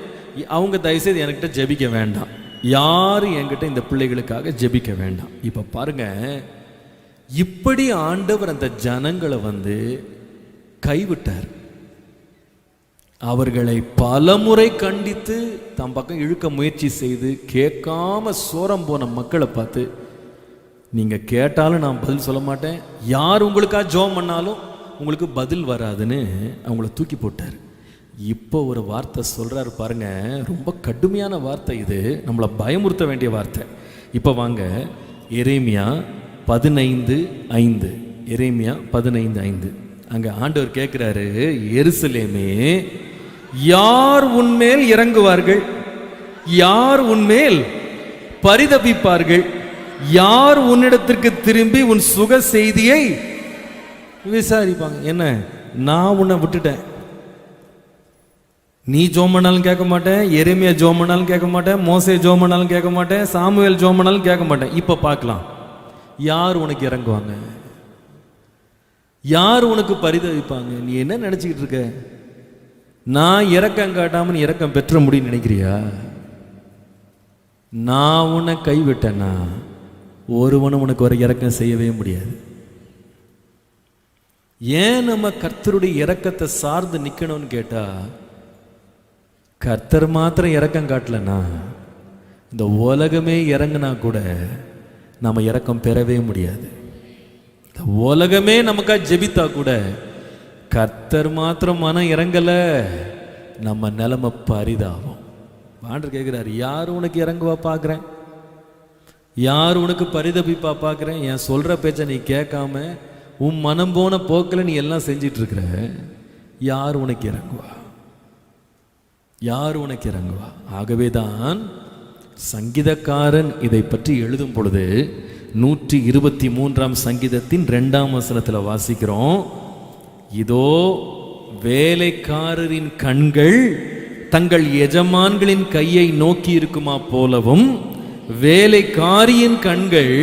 அவங்க தயவுசெய்து என்கிட்ட ஜெபிக்க வேண்டாம், யாரும் என்கிட்ட இந்த பிள்ளைகளுக்காக ஜெபிக்க வேண்டாம். இப்ப பாருங்க, இப்படி ஆண்டவர் அந்த ஜனங்களை கைவிட்டார். அவர்களை பலமுறை கண்டித்து தம் பக்கம் இழுக்க முயற்சி செய்து கேட்காம சோரம் போன மக்களை பார்த்து, நீங்க கேட்டாலும் நான் பதில் சொல்ல மாட்டேன், யார் உங்களுக்காக ஜெபம் பண்ணாலும் உங்களுக்கு பதில் வராதுன்னு அவங்கள தூக்கி போட்டார். இப்போ ஒரு வார்த்தை சொல்றாரு பாருங்க, ரொம்ப கடுமையான வார்த்தை இது, நம்மளை பயமுறுத்த வேண்டிய வார்த்தை. இப்போ வாங்க எரேமியா 15:5. எரேமியா 15:5. அங்க ஆண்டவர் கேட்கிறாரு, எருசலேமே யார் உன்மேல் இறங்குவார்கள்? யார் உன்மேல் பரிதபிப்பார்கள்? யார் உன்னிடத்திற்கு திரும்பி உன் சுக செய்தியை விசாரிப்பாங்க? என்ன, நான் உன்னை விட்டுட்டேன், நீ ஜோம் பண்ணாலும் கேட்க மாட்டேன், எரேமியா ஜோம் பண்ணாலும் கேட்க மாட்டேன், மோசே ஜோம் பண்ணாலும் கேட்க மாட்டேன், சாமுவேல் ஜோம் பண்ணாலும் கேட்க மாட்டேன். இப்ப பார்க்கலாம் யார் உனக்கு இறங்குவாங்க, யார் உனக்கு பரிதவிப்பாங்க. நீ என்ன நினைச்சுக்கிட்டு இருக்க? நான் இரக்கம் காட்டாம நீ இரக்கம் பெற்ற முடியும் நினைக்கிறியா? நான் உன்னை கைவிட்டேன்னா ஒருவனும் உனக்கு ஒரு இரக்கம் செய்யவே முடியாது. ஏன் நம்ம கர்த்தருடைய இரக்கத்தை சார்ந்து நிக்கணும்னு கேட்டா, கர்த்தர் மாத்திரம் இரக்கம் காட்டலன்னா இந்த உலகமே இறங்குனா கூட நம்ம இரக்கம் பெறவே முடியாது. இந்த உலகமே நமக்காக ஜெபித்தா கூட கர்த்தர் மாத்திரம் மனம் இறங்கல, நம்ம நிலைமை பரிதாபம். ஆண்டவர் கேட்கிறார், யார் உனக்கு இறங்குவா பார்க்குறேன், யார் உனக்கு பரிதபிப்பா பார்க்குறேன்? என் சொல்ற பேச்சை நீ கேட்காம உன் மனம் போன போக்கில் நீ எல்லாம் செஞ்சிட்டு இருக்கிற, யார் உனக்கு இறங்குவா? யார் உனக்கு இறங்குவா? ஆகவே தான் சங்கீதக்காரன் இதை பற்றி எழுதும் பொழுது 123ஆம் சங்கீதத்தின் 2ஆம் வசனத்தில் வாசிக்கிறோம், இதோ வேலைக்காரரின் கண்கள் தங்கள் எஜமான்களின் கையை நோக்கி இருக்குமா போலவும், வேலைக்காரியின் கண்கள்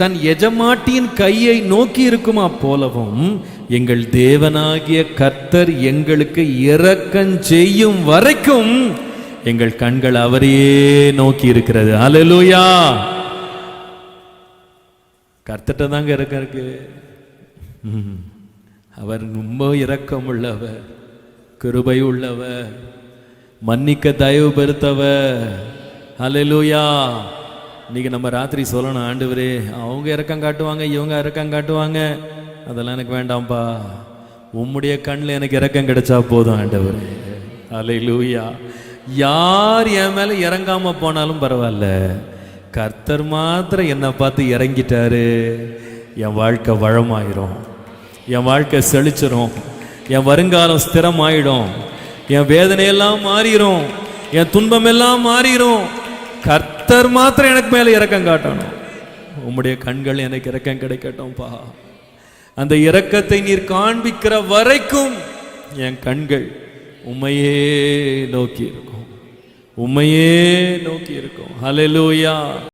தன் எஜமாட்டியின் கையை நோக்கி இருக்குமா போலவும், எங்கள் தேவனாகிய கர்த்தர் எங்களுக்கு இரக்கம் செய்யும் வரைக்கும் எங்கள் கண்கள் அவரையே நோக்கி இருக்கிறது. அல்லேலூயா. கர்த்தர்ட்ட தாங்க இரக்கம் இருக்கு. அவர் ரொம்ப இரக்கம் உள்ளவர், கிருபை உள்ளவர், மன்னிக்க தயவு பெருத்தவர். அல்லேலூயா. இன்னைக்கு நம்ம ராத்திரி சொல்லணும், ஆண்டவரே அவங்க இரக்கம் காட்டுவாங்க, இவங்க இரக்கம் காட்டுவாங்க, அதெல்லாம் எனக்கு வேண்டாம்ப்பா, உம்முடைய கண்ணில் எனக்கு இரக்கம் கிடைச்சா போதும் ஆண்டவரே. அல்லேலூயா. யார் என் மேல இறங்காம போனாலும் பரவாயில்ல, கர்த்தர் மாத்திரம் என்னை பார்த்து இறங்கிட்டாரு, என் வாழ்க்கை வளமாயிரும், என் வாழ்க்கை செழிச்சிரும், என் வருங்காலம் ஸ்திரமாயிடும், என் வேதனையெல்லாம் மாறிடும், என் துன்பம் எல்லாம் மாறிடும். கர்த்தர் மாத்திரம் எனக்கு மேல இரக்கம் காட்டணும். உம்முடைய கண்கள் எனக்கு இரக்கம் கிடைக்கட்டும்பா. அந்த இரக்கத்தை நீர் காண்பிக்கிற வரைக்கும் என் கண்கள் உம்மையே நோக்கி இருக்கும், உம்மையே நோக்கி இருக்கும். ஹல்லேலூயா.